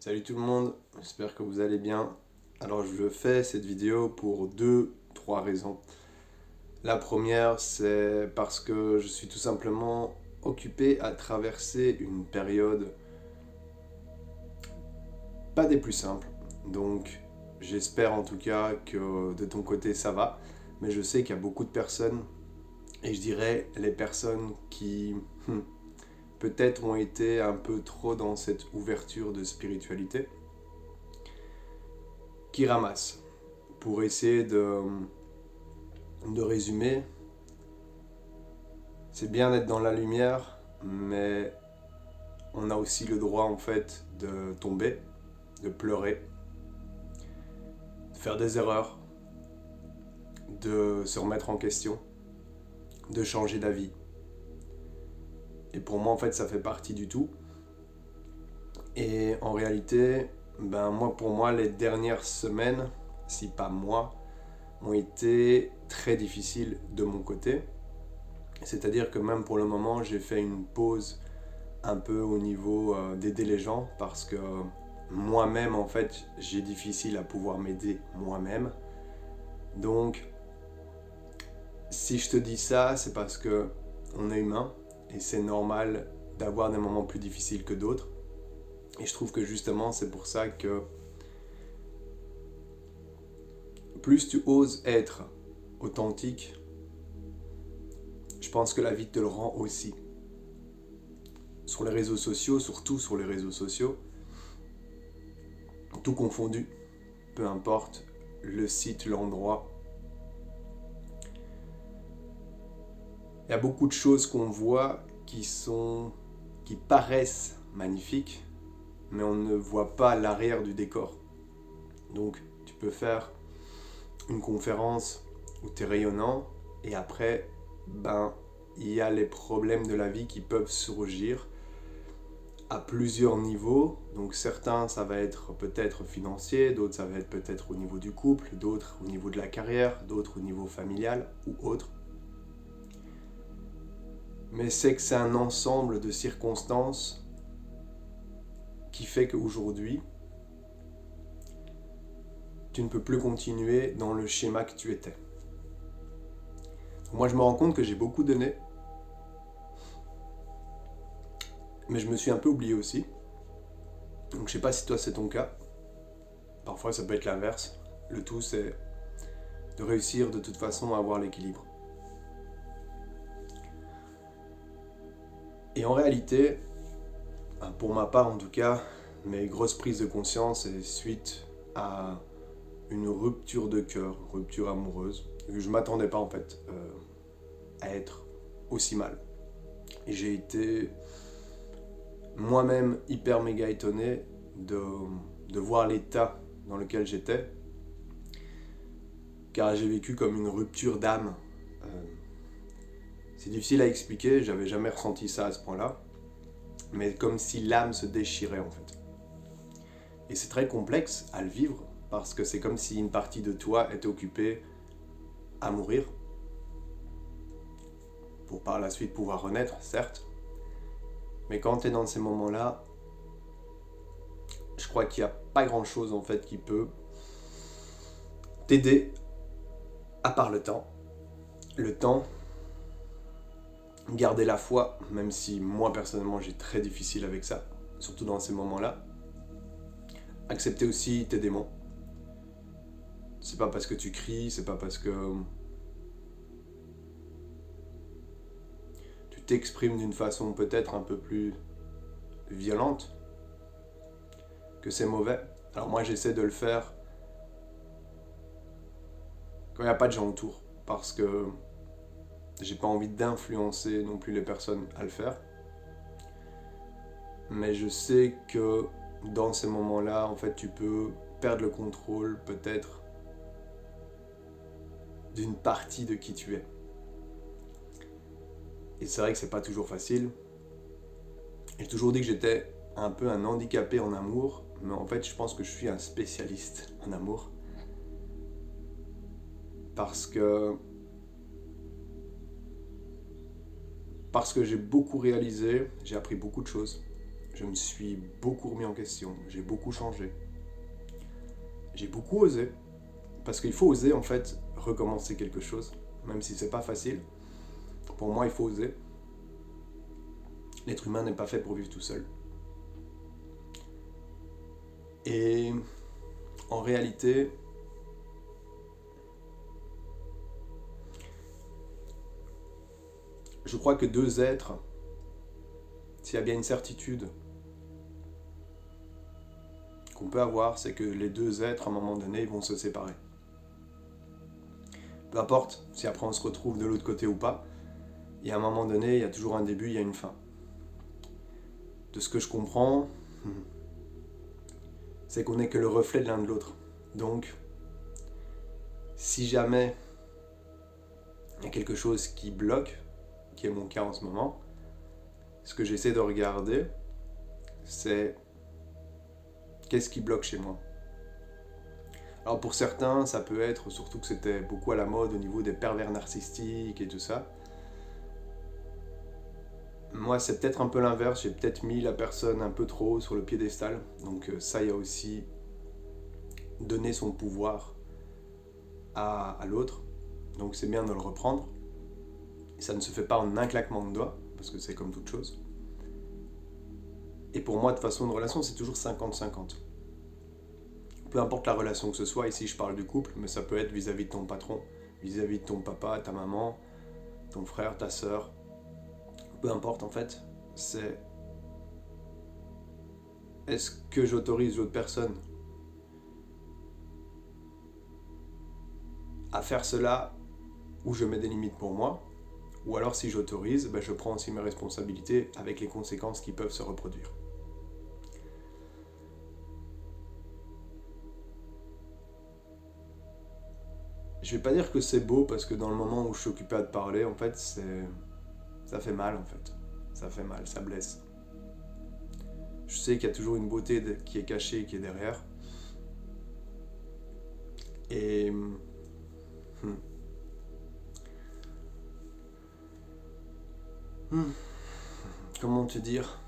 Salut tout le monde, j'espère que vous allez bien. Alors je fais cette vidéo pour trois raisons. La première, c'est parce que je suis tout simplement occupé à traverser une période pas des plus simples. Donc j'espère en tout cas que de ton côté ça va. Mais je sais qu'il y a beaucoup de personnes, et je dirais les personnes qui peut-être ont été un peu trop dans cette ouverture de spiritualité, qui ramassent pour essayer de résumer. C'est bien d'être dans la lumière, mais on a aussi le droit en fait de tomber, de pleurer, de faire des erreurs, de se remettre en question, de changer d'avis. Et pour moi en fait ça fait partie du tout. Et en réalité, pour moi les dernières semaines, si pas mois, ont été très difficiles de mon côté. C'est-à-dire que même pour le moment j'ai fait une pause un peu au niveau d'aider les gens parce que moi-même en fait j'ai difficile à pouvoir m'aider moi-même. Donc si je te dis ça, c'est parce que on est humain et c'est normal d'avoir des moments plus difficiles que d'autres. Et je trouve que justement c'est pour ça que plus tu oses être authentique, je pense que la vie te le rend aussi. Sur les réseaux sociaux, surtout sur les réseaux sociaux, tout confondu, peu importe le site, l'endroit. Il y a beaucoup de choses qu'on voit qui paraissent magnifiques, mais on ne voit pas l'arrière du décor. Donc, tu peux faire une conférence où tu es rayonnant, et après, il y a les problèmes de la vie qui peuvent surgir à plusieurs niveaux. Donc, certains, ça va être peut-être financier, d'autres, ça va être peut-être au niveau du couple, d'autres au niveau de la carrière, d'autres au niveau familial ou autre. Mais c'est que c'est un ensemble de circonstances qui fait qu'aujourd'hui, tu ne peux plus continuer dans le schéma que tu étais. Moi, je me rends compte que j'ai beaucoup donné, mais je me suis un peu oublié aussi. Donc, je sais pas si toi c'est ton cas. Parfois, ça peut être l'inverse. Le tout, c'est de réussir de toute façon à avoir l'équilibre. Et en réalité, pour ma part en tout cas, mes grosses prises de conscience, c'est suite à une rupture de cœur, rupture amoureuse. Je m'attendais pas en fait à être aussi mal. Et j'ai été moi-même hyper méga étonné de voir l'état dans lequel j'étais, car j'ai vécu comme une rupture d'âme. Euh, c'est difficile à expliquer, j'avais jamais ressenti ça à ce point-là, mais comme si l'âme se déchirait en fait. Et c'est très complexe à le vivre, parce que c'est comme si une partie de toi était occupée à mourir, pour par la suite pouvoir renaître, certes, mais quand tu es dans ces moments-là, je crois qu'il n'y a pas grand-chose en fait qui peut t'aider à part le temps. Le temps, garder la foi, même si moi personnellement j'ai très difficile avec ça, surtout dans ces moments-là. Accepter aussi tes démons. C'est pas parce que tu cries, c'est pas parce que tu t'exprimes d'une façon peut-être un peu plus violente que c'est mauvais. Alors moi j'essaie de le faire quand il n'y a pas de gens autour, parce que j'ai pas envie d'influencer non plus les personnes à le faire. Mais je sais que dans ces moments-là, en fait, tu peux perdre le contrôle peut-être d'une partie de qui tu es. Et c'est vrai que c'est pas toujours facile. J'ai toujours dit que j'étais un peu un handicapé en amour, mais en fait, je pense que je suis un spécialiste en amour. Parce que j'ai beaucoup réalisé, j'ai appris beaucoup de choses. je me suis beaucoup remis en question, j'ai beaucoup changé. J'ai beaucoup osé, parce qu'il faut oser en fait recommencer quelque chose, même si c'est pas facile. Pour moi, il faut oser. L'être humain n'est pas fait pour vivre tout seul. Et en réalité, je crois que deux êtres, s'il y a bien une certitude qu'on peut avoir, c'est que les deux êtres, à un moment donné, ils vont se séparer. Peu importe si après on se retrouve de l'autre côté ou pas, il y a un moment donné, il y a toujours un début, il y a une fin. De ce que je comprends, c'est qu'on n'est que le reflet de l'un de l'autre. Donc, si jamais il y a quelque chose qui bloque, qui est mon cas en ce moment, ce que j'essaie de regarder, c'est qu'est-ce qui bloque chez moi. Alors pour certains, ça peut être, surtout que c'était beaucoup à la mode au niveau des pervers narcissiques et tout ça. Moi, c'est peut-être un peu l'inverse, j'ai peut-être mis la personne un peu trop sur le piédestal. Donc ça, il y a aussi donner son pouvoir à l'autre. Donc c'est bien de le reprendre. Ça ne se fait pas en un claquement de doigts, parce que c'est comme toute chose. Et pour moi, de toute façon, une relation, c'est toujours 50-50. Peu importe la relation que ce soit, ici je parle du couple, mais ça peut être vis-à-vis de ton patron, vis-à-vis de ton papa, ta maman, ton frère, ta sœur. Peu importe en fait, c'est est-ce que j'autorise l'autre personne à faire cela ou je mets des limites pour moi, ou alors si j'autorise, je prends aussi mes responsabilités avec les conséquences qui peuvent se reproduire. Je vais pas dire que c'est beau parce que dans le moment où je suis occupé à te parler, en fait, ça fait mal en fait. Ça fait mal, ça blesse. Je sais qu'il y a toujours une beauté qui est cachée, qui est derrière. Et comment te dire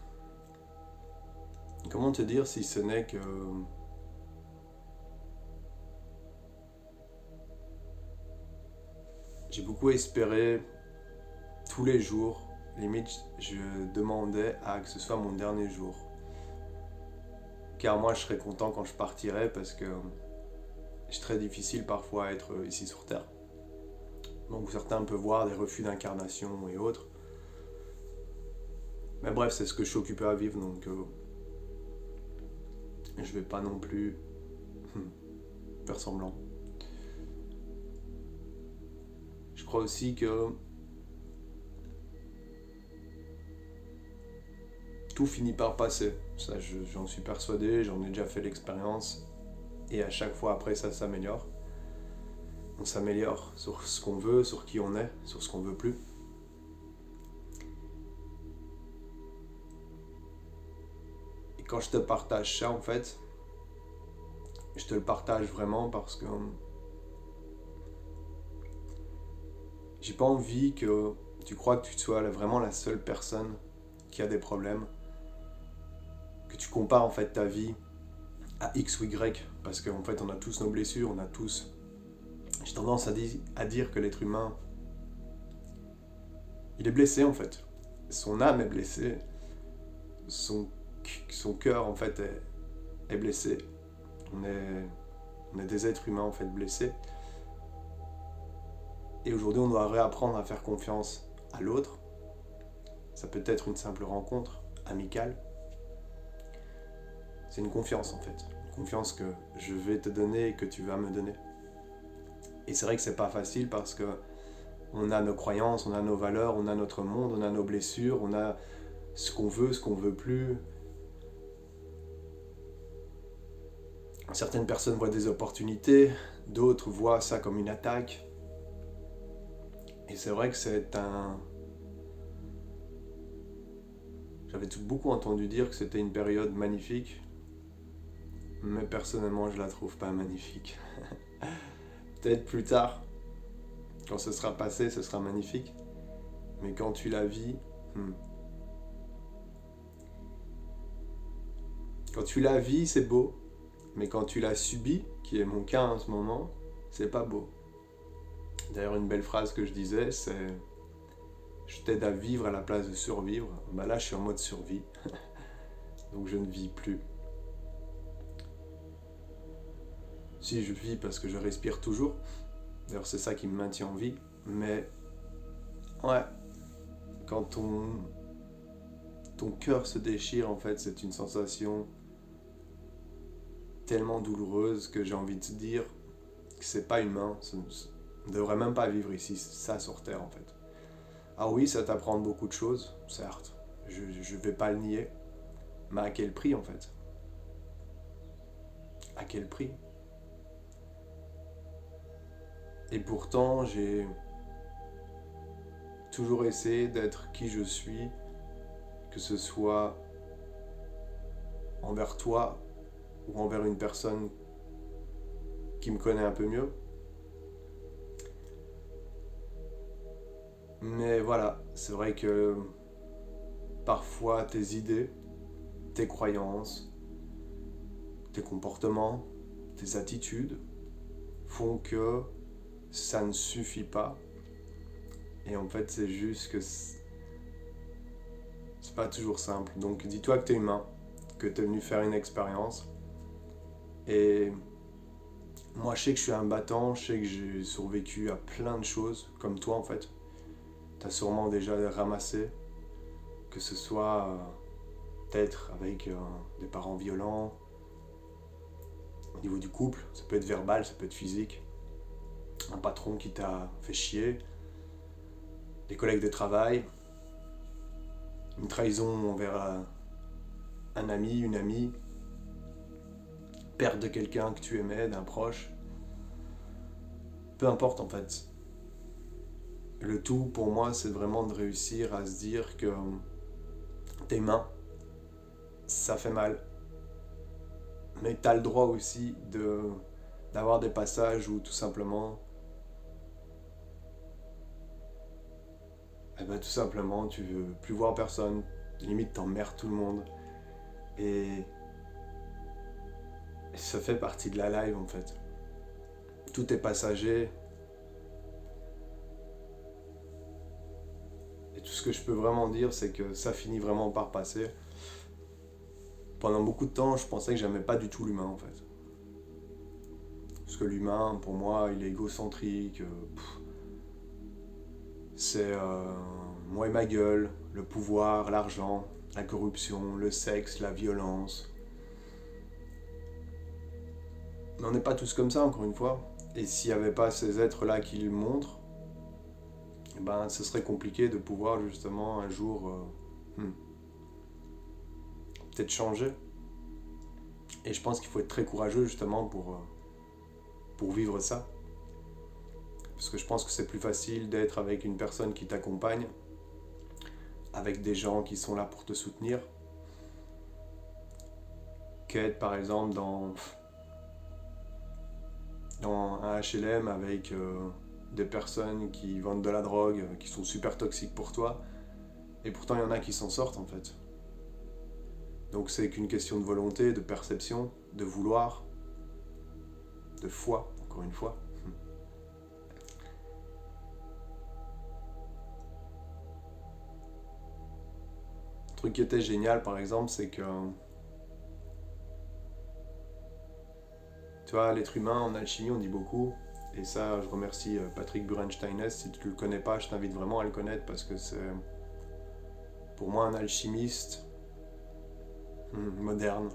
si ce n'est que j'ai beaucoup espéré tous les jours. Limite, je demandais à que ce soit mon dernier jour. Car moi, je serais content quand je partirais parce que c'est très difficile parfois à être ici sur Terre. Donc certains peuvent voir des refus d'incarnation et autres. Mais bref, c'est ce que je suis occupé à vivre, donc je vais pas non plus faire semblant. Je crois aussi que tout finit par passer. Ça, j'en suis persuadé, j'en ai déjà fait l'expérience. Et à chaque fois après, ça s'améliore. On s'améliore sur ce qu'on veut, sur qui on est, sur ce qu'on veut plus. Et quand je te partage ça, en fait, je te le partage vraiment parce que j'ai pas envie que tu crois que tu sois vraiment la seule personne qui a des problèmes. Que tu compares en fait ta vie à X ou Y, parce qu'en fait on a tous nos blessures, on a tous... J'ai tendance à dire que l'être humain, il est blessé en fait. Son âme est blessée, son cœur en fait est blessé. On est des êtres humains en fait blessés. Et aujourd'hui on doit réapprendre à faire confiance à l'autre. Ça peut être une simple rencontre amicale. C'est une confiance en fait. Une confiance que je vais te donner et que tu vas me donner. Et c'est vrai que c'est pas facile parce que on a nos croyances, on a nos valeurs, on a notre monde, on a nos blessures, on a ce qu'on veut plus. Certaines personnes voient des opportunités, d'autres voient ça comme une attaque. Et c'est vrai que c'est un... J'avais beaucoup entendu dire que c'était une période magnifique, mais personnellement je la trouve pas magnifique. Peut-être plus tard, quand ce sera passé, ce sera magnifique. Mais quand tu la vis, Quand tu la vis, c'est beau, mais quand tu la subis, qui est mon cas en ce moment, c'est pas beau. D'ailleurs, une belle phrase que je disais, c'est je t'aide à vivre à la place de survivre. Bah là, je suis en mode survie, donc je ne vis plus. Si je vis parce que je respire toujours, d'ailleurs c'est ça qui me maintient en vie, mais ouais, quand ton cœur se déchire, en fait, c'est une sensation tellement douloureuse que j'ai envie de te dire que c'est pas humain, on ne devrait même pas vivre ici, ça sur Terre en fait. Ah oui, ça t'apprend beaucoup de choses, certes, je vais pas le nier, mais à quel prix en fait? À quel prix? Et pourtant, j'ai toujours essayé d'être qui je suis, que ce soit envers toi ou envers une personne qui me connaît un peu mieux. Mais voilà, c'est vrai que parfois tes idées, tes croyances, tes comportements, tes attitudes font que ça ne suffit pas. Et en fait, c'est juste que c'est pas toujours simple. Donc dis-toi que tu es humain, que tu es venu faire une expérience. Et moi, je sais que je suis un battant, je sais que j'ai survécu à plein de choses, comme toi en fait. Tu as sûrement déjà ramassé, que ce soit peut-être avec des parents violents, au niveau du couple, ça peut être verbal, ça peut être physique, un patron qui t'a fait chier, des collègues de travail, une trahison envers un ami, une amie, perte de quelqu'un que tu aimais, d'un proche. Peu importe en fait. Le tout pour moi, c'est vraiment de réussir à se dire que tes mains, ça fait mal. Mais tu as le droit aussi d'avoir des passages où tout simplement, tout simplement, tu veux plus voir personne, limite t'emmerdes tout le monde. Et ça fait partie de la live en fait. Tout est passager. Et tout ce que je peux vraiment dire, c'est que ça finit vraiment par passer. Pendant beaucoup de temps, je pensais que j'aimais pas du tout l'humain en fait. Parce que l'humain, pour moi, il est égocentrique. C'est moi et ma gueule, le pouvoir, l'argent, la corruption, le sexe, la violence. Mais on n'est pas tous comme ça, encore une fois. Et s'il n'y avait pas ces êtres-là qui le montrent, ce serait compliqué de pouvoir justement un jour peut-être changer. Et je pense qu'il faut être très courageux justement pour vivre ça. Parce que je pense que c'est plus facile d'être avec une personne qui t'accompagne, avec des gens qui sont là pour te soutenir, qu'être par exemple dans un HLM avec des personnes qui vendent de la drogue, qui sont super toxiques pour toi, et pourtant il y en a qui s'en sortent en fait. Donc c'est qu'une question de volonté, de perception, de vouloir, de foi, encore une fois. Un truc qui était génial par exemple, c'est que tu vois, l'être humain en alchimie on dit beaucoup, et ça je remercie Patrick Burensteiner, si tu ne le connais pas je t'invite vraiment à le connaître parce que c'est pour moi un alchimiste moderne,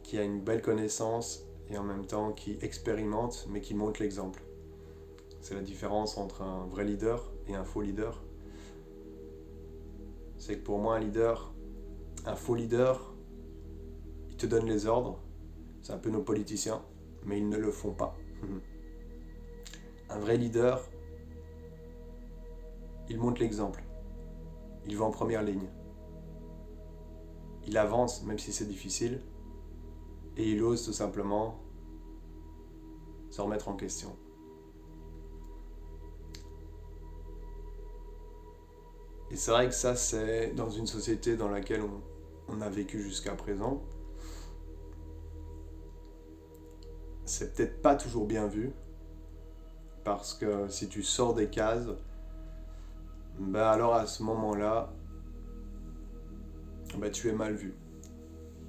qui a une belle connaissance et en même temps qui expérimente mais qui montre l'exemple. C'est la différence entre un vrai leader et un faux leader. C'est que pour moi un faux leader, il te donne les ordres, c'est un peu nos politiciens, mais ils ne le font pas. Un vrai leader, il montre l'exemple, il va en première ligne, il avance même si c'est difficile, et il ose tout simplement se remettre en question. Et c'est vrai que ça, c'est dans une société dans laquelle on a vécu jusqu'à présent, c'est peut-être pas toujours bien vu, parce que si tu sors des cases, bah alors à ce moment-là, bah tu es mal vu.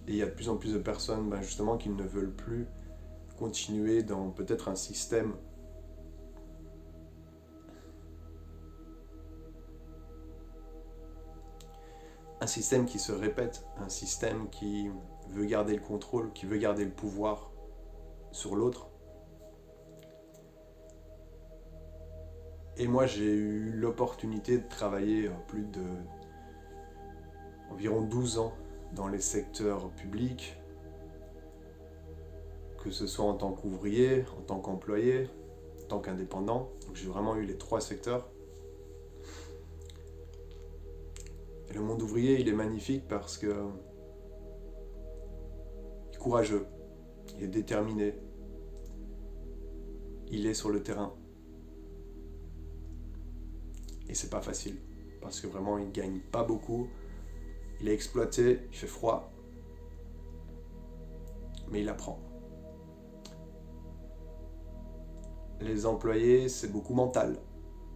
Et il y a de plus en plus de personnes bah justement qui ne veulent plus continuer dans peut-être un système qui se répète, un système qui veut garder le contrôle, qui veut garder le pouvoir sur l'autre. Et moi j'ai eu l'opportunité de travailler plus de environ 12 ans dans les secteurs publics, que ce soit en tant qu'ouvrier, en tant qu'employé, en tant qu'indépendant. Donc j'ai vraiment eu les trois secteurs. Et le monde ouvrier, il est magnifique parce que il est courageux, il est déterminé, il est sur le terrain. Et c'est pas facile, parce que vraiment il gagne pas beaucoup, il est exploité, il fait froid, mais il apprend. Les employés, c'est beaucoup mental,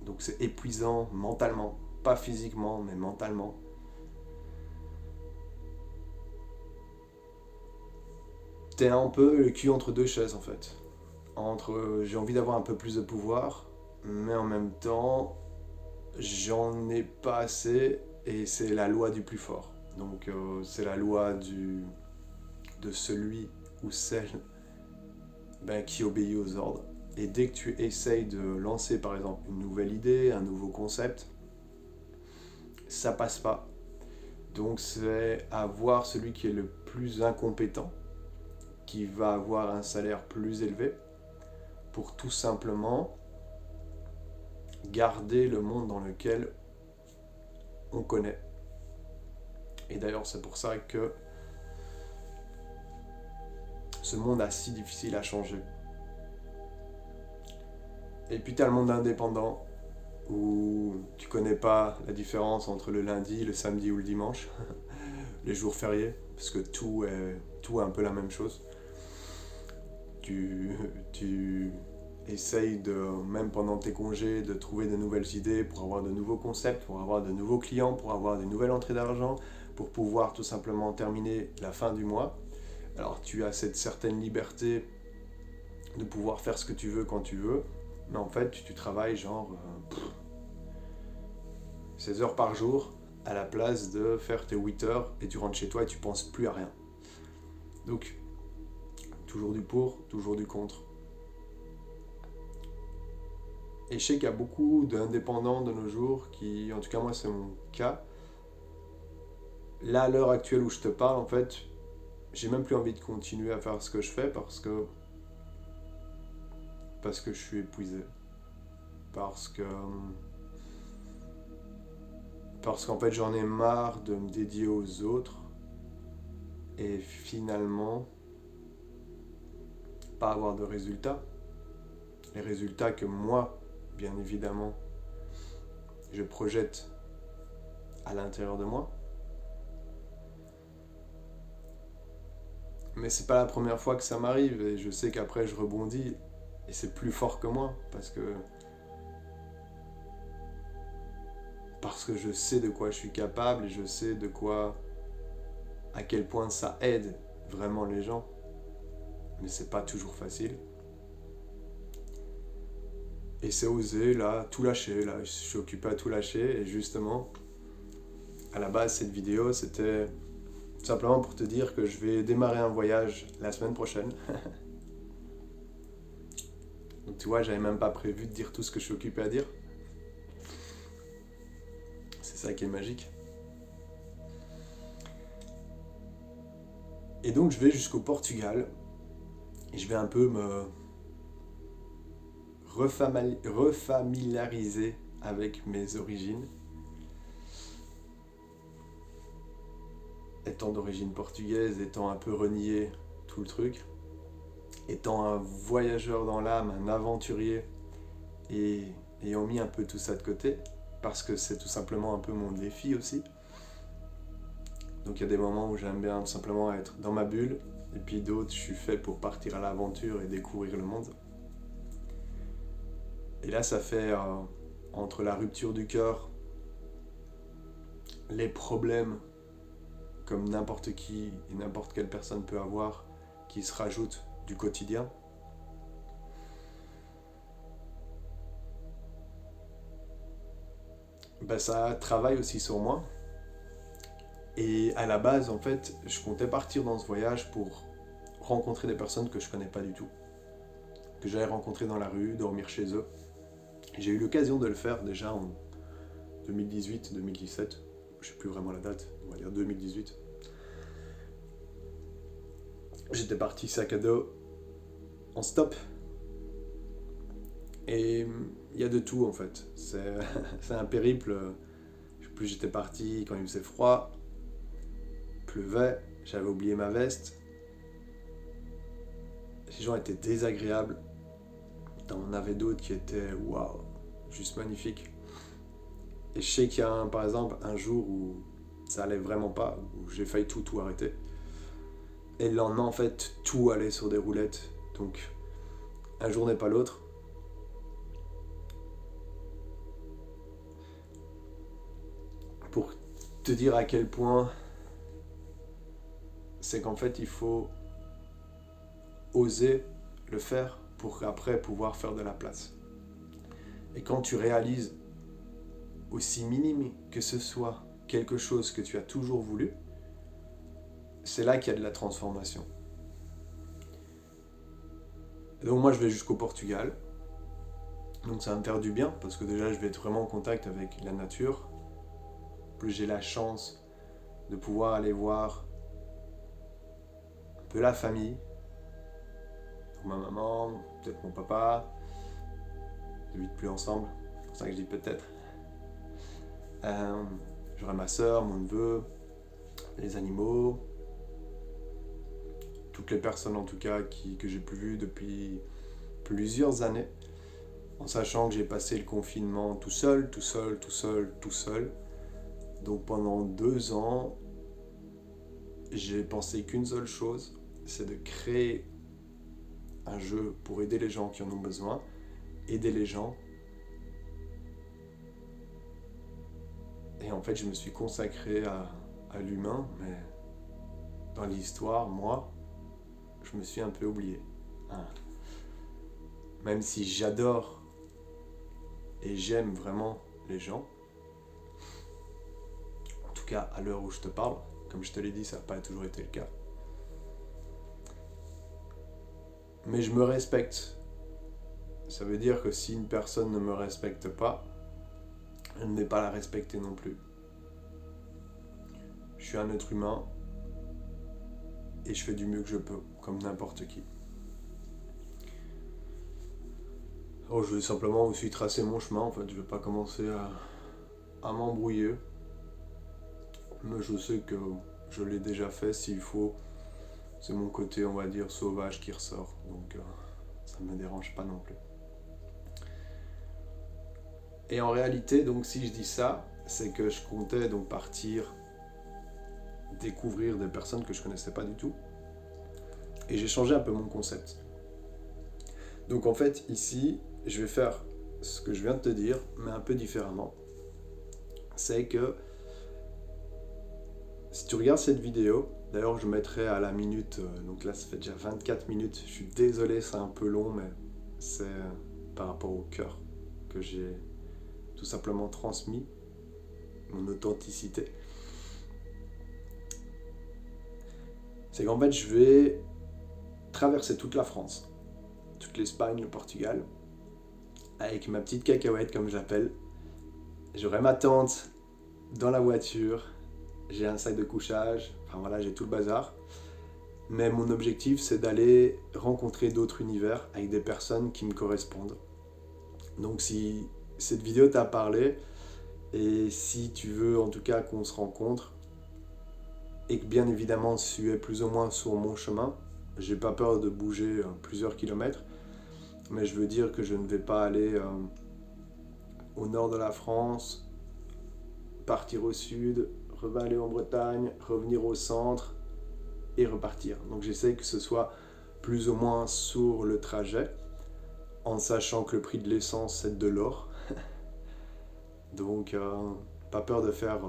donc c'est épuisant mentalement, pas physiquement, mais mentalement. T'es un peu le cul entre deux chaises en fait. Entre j'ai envie d'avoir un peu plus de pouvoir, mais en même temps, j'en ai pas assez et c'est la loi du plus fort. Donc c'est la loi de celui ou celle qui obéit aux ordres. Et dès que tu essayes de lancer par exemple une nouvelle idée, un nouveau concept, ça passe pas. Donc c'est à voir celui qui est le plus incompétent, qui va avoir un salaire plus élevé, pour tout simplement garder le monde dans lequel on connaît. Et d'ailleurs c'est pour ça que ce monde est si difficile à changer. Et puis t'as le monde indépendant, où tu connais pas la différence entre le lundi, le samedi ou le dimanche, les jours fériés, parce que tout est un peu la même chose. Tu essayes de, même pendant tes congés, de trouver de nouvelles idées pour avoir de nouveaux concepts, pour avoir de nouveaux clients, pour avoir de nouvelles entrées d'argent, pour pouvoir tout simplement terminer la fin du mois. Alors tu as cette certaine liberté de pouvoir faire ce que tu veux quand tu veux, mais en fait tu travailles genre 16 heures par jour à la place de faire tes 8 heures et tu rentres chez toi et tu penses plus à rien. Donc toujours du pour, toujours du contre. Et je sais qu'il y a beaucoup d'indépendants de nos jours qui, en tout cas moi c'est mon cas, là à l'heure actuelle où je te parle, en fait, j'ai même plus envie de continuer à faire ce que je fais parce que je suis épuisé. Parce qu'en fait j'en ai marre de me dédier aux autres et finalement pas avoir de résultats. Les résultats que moi, bien évidemment, je projette à l'intérieur de moi. Mais c'est pas la première fois que ça m'arrive et je sais qu'après je rebondis et c'est plus fort que moi parce que je sais de quoi je suis capable et je sais à quel point ça aide vraiment les gens. Mais c'est pas toujours facile. Et c'est oser là, tout lâcher, là, je suis occupé à tout lâcher et justement, à la base cette vidéo c'était tout simplement pour te dire que je vais démarrer un voyage la semaine prochaine. Donc tu vois, j'avais même pas prévu de dire tout ce que je suis occupé à dire. C'est ça qui est magique. Et donc je vais jusqu'au Portugal et je vais un peu me refamiliariser avec mes origines. Étant d'origine portugaise, étant un peu renié tout le truc, étant un voyageur dans l'âme, un aventurier, et ayant mis un peu tout ça de côté, parce que c'est tout simplement un peu mon défi aussi, Donc il y a des moments où j'aime bien tout simplement être dans ma bulle, et puis d'autres, je suis fait pour partir à l'aventure et découvrir le monde. Et là, ça fait entre la rupture du cœur, les problèmes comme n'importe qui et n'importe quelle personne peut avoir, qui se rajoutent du quotidien. Ben, ça travaille aussi sur moi. Et à la base, en fait, je comptais partir dans ce voyage pour rencontrer des personnes que je connais pas du tout, que j'allais rencontrer dans la rue, dormir chez eux. J'ai eu l'occasion de le faire déjà en 2018-2017, je sais plus vraiment la date, on va dire 2018. J'étais parti sac à dos en stop. Et il y a de tout en fait. C'est un périple. Plus j'étais parti quand il faisait froid, pleuvait, j'avais oublié ma veste. Les gens étaient désagréables. T'en avais d'autres qui étaient waouh, juste magnifiques. Et je sais qu'il y a par exemple un jour où ça allait vraiment pas, où j'ai failli tout arrêter. Et le lendemain en fait tout allait sur des roulettes. Donc un jour n'est pas l'autre. Pour te dire à quel point c'est qu'en fait il faut oser le faire pour après pouvoir faire de la place. Et quand tu réalises, aussi minime que ce soit, quelque chose que tu as toujours voulu, c'est là qu'il y a de la transformation. Et donc moi je vais jusqu'au Portugal, donc ça va me faire du bien, parce que déjà je vais être vraiment en contact avec la nature. Plus j'ai la chance de pouvoir aller voir un peu la famille, ma maman, peut-être mon papa, ils ne vivent plus ensemble, c'est pour ça que je dis peut-être. J'aurai ma soeur, mon neveu, les animaux, toutes les personnes en tout cas que j'ai plus vues depuis plusieurs années, en sachant que j'ai passé le confinement tout seul. Donc pendant 2 ans, j'ai pensé qu'une seule chose, c'est de créer un jeu pour aider les gens qui en ont besoin, aider les gens. Et en fait, je me suis consacré à l'humain, mais dans l'histoire, moi, je me suis un peu oublié. Même si j'adore et j'aime vraiment les gens, en tout cas à l'heure où je te parle, comme je te l'ai dit, ça n'a pas toujours été le cas. Mais je me respecte. Ça veut dire que si une personne ne me respecte pas, elle ne vais pas la respecter non plus. Je suis un être humain et je fais du mieux que je peux, comme n'importe qui. Alors je vais simplement aussi tracer mon chemin, en fait, je ne vais pas commencer à m'embrouiller. Mais je sais que je l'ai déjà fait, s'il faut, c'est mon côté, on va dire, sauvage qui ressort. Donc ça ne me dérange pas non plus. Et en réalité, donc si je dis ça, c'est que je comptais donc partir découvrir des personnes que je connaissais pas du tout. Et j'ai changé un peu mon concept. Donc en fait, ici, je vais faire ce que je viens de te dire, mais un peu différemment. C'est que si tu regardes cette vidéo, d'ailleurs je mettrai à la minute, donc là ça fait déjà 24 minutes, je suis désolé, c'est un peu long, mais c'est par rapport au cœur que j'ai tout simplement transmis, mon authenticité. C'est qu'en fait je vais traverser toute la France, toute l'Espagne, le Portugal, avec ma petite cacahuète comme j'appelle. J'aurai ma tente dans la voiture, j'ai un sac de couchage, enfin voilà, j'ai tout le bazar. Mais mon objectif, c'est d'aller rencontrer d'autres univers avec des personnes qui me correspondent. Donc si cette vidéo t'a parlé, et si tu veux en tout cas qu'on se rencontre, et que bien évidemment tu es plus ou moins sur mon chemin, j'ai pas peur de bouger plusieurs kilomètres, mais je veux dire que je ne vais pas aller au nord de la France, partir au sud, aller en Bretagne, revenir au centre et repartir. Donc j'essaye que ce soit plus ou moins sur le trajet, en sachant que le prix de l'essence c'est de l'or. Donc pas peur de faire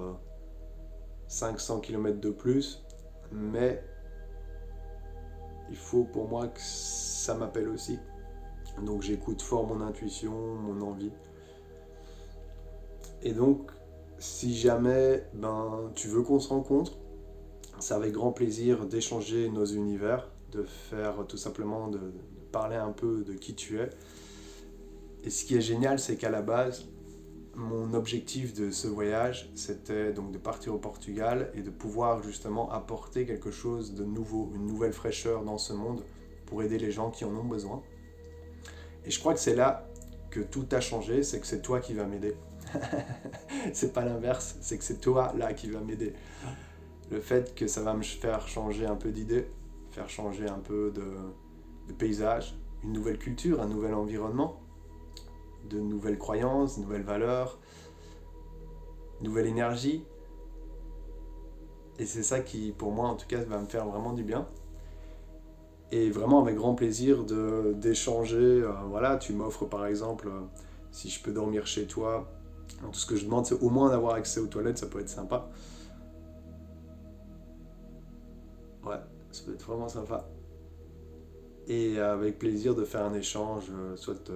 500 km de plus, mais il faut pour moi que ça m'appelle aussi. Donc j'écoute fort mon intuition, mon envie. Et donc, si jamais tu veux qu'on se rencontre, c'est avec grand plaisir d'échanger nos univers, de faire tout simplement, de parler un peu de qui tu es. Et ce qui est génial, c'est qu'à la base, mon objectif de ce voyage, c'était donc de partir au Portugal et de pouvoir justement apporter quelque chose de nouveau, une nouvelle fraîcheur dans ce monde pour aider les gens qui en ont besoin. Et je crois que c'est là que tout a changé, c'est que c'est toi qui vas m'aider. C'est pas l'inverse, c'est que c'est toi là qui va m'aider. Le fait que ça va me faire changer un peu d'idée, faire changer un peu de paysage, une nouvelle culture, un nouvel environnement, de nouvelles croyances, de nouvelles valeurs, nouvelle énergie. Et c'est ça qui, pour moi en tout cas, va me faire vraiment du bien. Et vraiment avec grand plaisir d'échanger. Voilà, tu m'offres par exemple, si je peux dormir chez toi. Tout ce que je demande, c'est au moins d'avoir accès aux toilettes, ça peut être sympa. Ouais, ça peut être vraiment sympa. Et avec plaisir de faire un échange, soit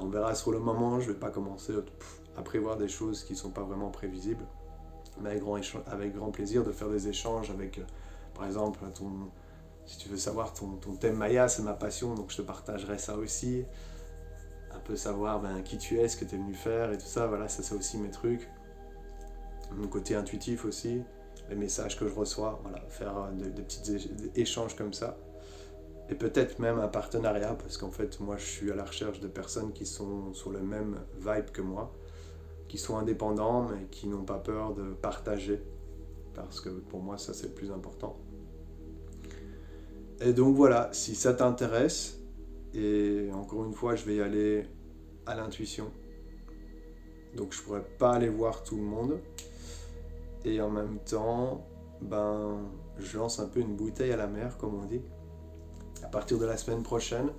on verra sur le moment, je vais pas commencer à prévoir des choses qui sont pas vraiment prévisibles, mais avec grand plaisir de faire des échanges avec, par exemple, si tu veux savoir ton thème Maya, c'est ma passion, donc je te partagerai ça aussi. Un peu savoir qui tu es, ce que tu es venu faire et tout ça, voilà, ça c'est aussi mes trucs. Mon côté intuitif aussi, les messages que je reçois, voilà, faire des petits échanges comme ça. Et peut-être même un partenariat, parce qu'en fait, moi, je suis à la recherche de personnes qui sont sur le même vibe que moi, qui sont indépendants, mais qui n'ont pas peur de partager, parce que pour moi, ça, c'est le plus important. Et donc voilà, si ça t'intéresse, et encore une fois, je vais y aller à l'intuition, donc je pourrais pas aller voir tout le monde, et en même temps, je lance un peu une bouteille à la mer, comme on dit, à partir de la semaine prochaine.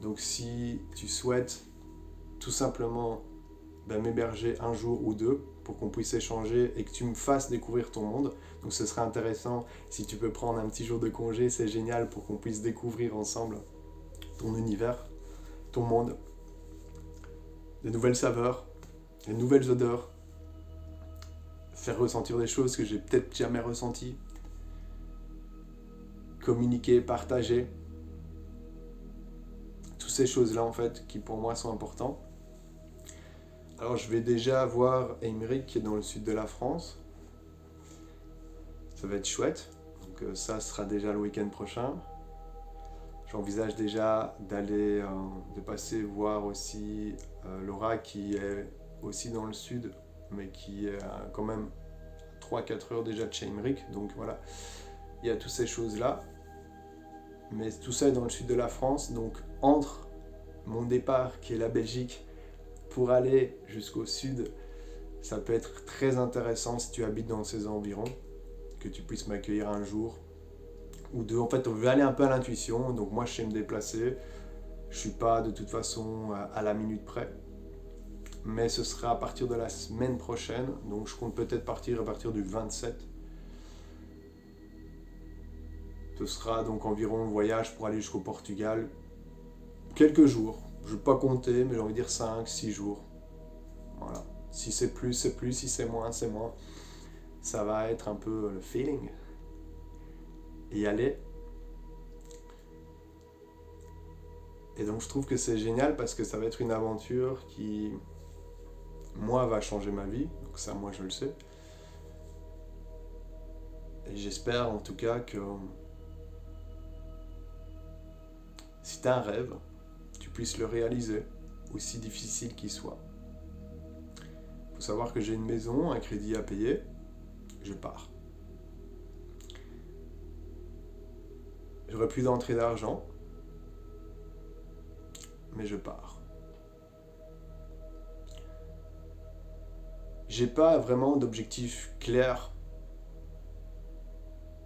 Donc si tu souhaites tout simplement m'héberger un jour ou deux pour qu'on puisse échanger et que tu me fasses découvrir ton monde, donc ce serait intéressant si tu peux prendre un petit jour de congé, c'est génial pour qu'on puisse découvrir ensemble ton univers, ton monde, de nouvelles saveurs, de nouvelles odeurs, faire ressentir des choses que j'ai peut-être jamais ressenties, communiquer, partager, toutes ces choses-là en fait qui pour moi sont importantes. Alors je vais déjà voir Aymeric qui est dans le sud de la France. Ça va être chouette. Donc ça sera déjà le week-end prochain. J'envisage déjà de passer voir aussi Laura qui est aussi dans le sud, mais qui est quand même 3-4 heures déjà de chez Aymeric. Donc voilà, il y a toutes ces choses-là. Mais tout ça est dans le sud de la France. Donc entre mon départ qui est la Belgique pour aller jusqu'au sud, ça peut être très intéressant si tu habites dans ces environs, que tu puisses m'accueillir un jour ou deux. En fait, on veut aller un peu à l'intuition, donc moi je sais me déplacer. Je suis pas de toute façon à la minute près, mais ce sera à partir de la semaine prochaine, donc je compte peut-être partir à partir du 27. Ce sera donc environ un voyage pour aller jusqu'au Portugal. Quelques jours, je ne vais pas compter, mais j'ai envie de dire 5-6 jours. Voilà. Si c'est plus, c'est plus. Si c'est moins, c'est moins. Ça va être un peu le feeling. Et y aller. Et donc je trouve que c'est génial parce que ça va être une aventure qui, moi, va changer ma vie. Donc ça, moi, je le sais. Et j'espère en tout cas que si tu as un rêve, tu puisses le réaliser, aussi difficile qu'il soit. Il faut savoir que j'ai une maison, un crédit à payer, je pars. J'aurai plus d'entrée d'argent, mais je pars. J'ai pas vraiment d'objectif clair.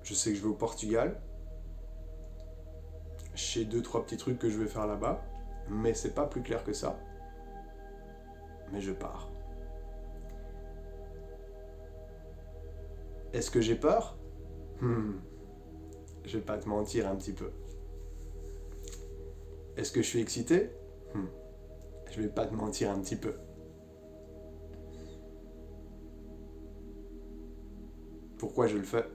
Je sais que je vais au Portugal. J'ai 2-3 petits trucs que je vais faire là-bas. Mais c'est pas plus clair que ça. Mais je pars. Est-ce que j'ai peur? Je vais pas te mentir un petit peu. Est-ce que je suis excité? Je vais pas te mentir un petit peu. Pourquoi je le fais?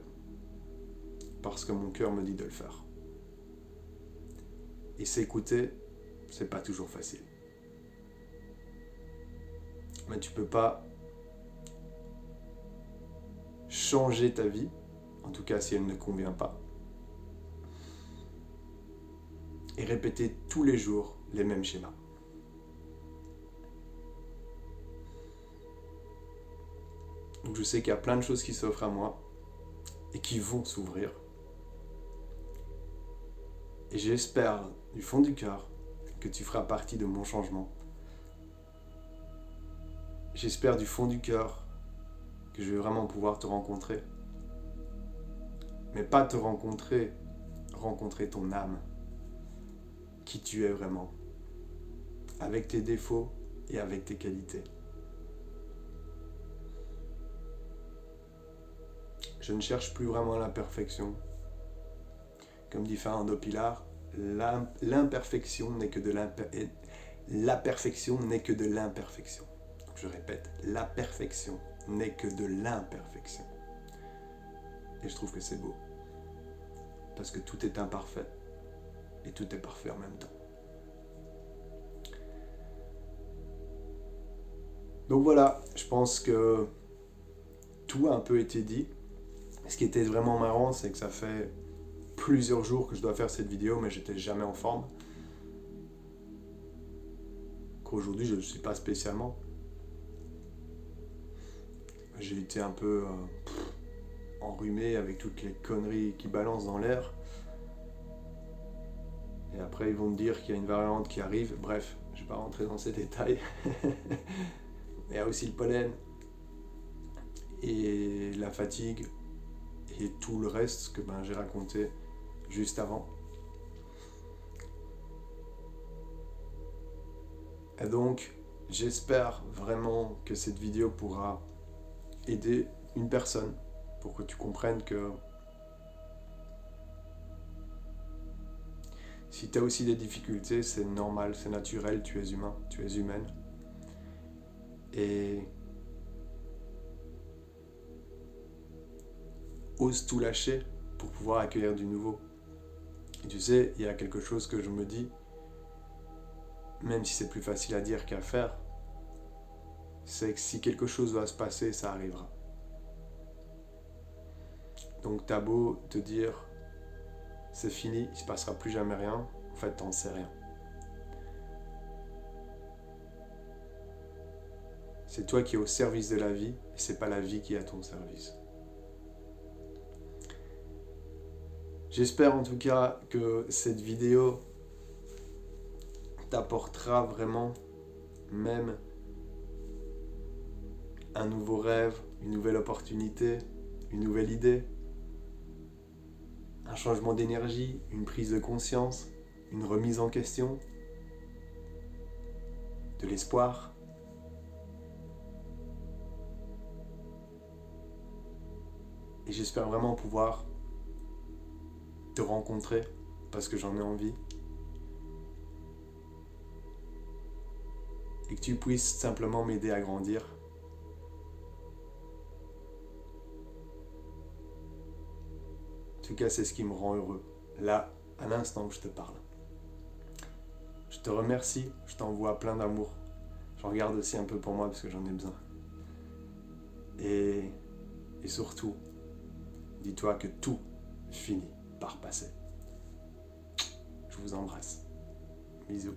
Parce que mon cœur me dit de le faire. Et s'écouter, c'est pas toujours facile. Mais tu peux pas changer ta vie, en tout cas si elle ne convient pas, et répéter tous les jours les mêmes schémas. Donc je sais qu'il y a plein de choses qui s'offrent à moi et qui vont s'ouvrir. Et j'espère du fond du cœur que tu feras partie de mon changement. J'espère du fond du cœur que je vais vraiment pouvoir te rencontrer. Mais pas te rencontrer, rencontrer ton âme. Qui tu es vraiment. Avec tes défauts et avec tes qualités. Je ne cherche plus vraiment la perfection. Comme dit Fernando Pilar, l'imperfection n'est que de la perfection n'est que de l'imperfection. Donc je répète, la perfection n'est que de l'imperfection. Et je trouve que c'est beau. Parce que tout est imparfait. Et tout est parfait en même temps. Donc voilà, je pense que tout a un peu été dit. Ce qui était vraiment marrant, c'est que ça fait plusieurs jours que je dois faire cette vidéo, mais j'étais jamais en forme. Qu'aujourd'hui, je ne suis pas spécialement. J'ai été un peu enrhumé avec toutes les conneries qui balancent dans l'air. Et après, ils vont me dire qu'il y a une variante qui arrive. Bref, je ne vais pas rentrer dans ces détails. Il y a aussi le pollen et la fatigue et tout le reste que j'ai raconté juste avant. Et donc, j'espère vraiment que cette vidéo pourra aider une personne pour que tu comprennes que si tu as aussi des difficultés, c'est normal, c'est naturel, tu es humain, tu es humaine. Et ose tout lâcher pour pouvoir accueillir du nouveau. Et tu sais, il y a quelque chose que je me dis, même si c'est plus facile à dire qu'à faire, c'est que si quelque chose va se passer, ça arrivera. Donc t'as beau te dire, c'est fini, il se passera plus jamais rien, en fait t'en sais rien. C'est toi qui es au service de la vie, et c'est pas la vie qui est à ton service. J'espère en tout cas que cette vidéo t'apportera vraiment même un nouveau rêve, une nouvelle opportunité, une nouvelle idée, un changement d'énergie, une prise de conscience, une remise en question, de l'espoir. Et j'espère vraiment pouvoir te rencontrer parce que j'en ai envie. Et que tu puisses simplement m'aider à grandir. En tout cas, c'est ce qui me rend heureux, là, à l'instant où je te parle. Je te remercie, je t'envoie plein d'amour. J'en regarde aussi un peu pour moi parce que j'en ai besoin. Et surtout, dis-toi que tout finit par passer. Je vous embrasse. Bisous.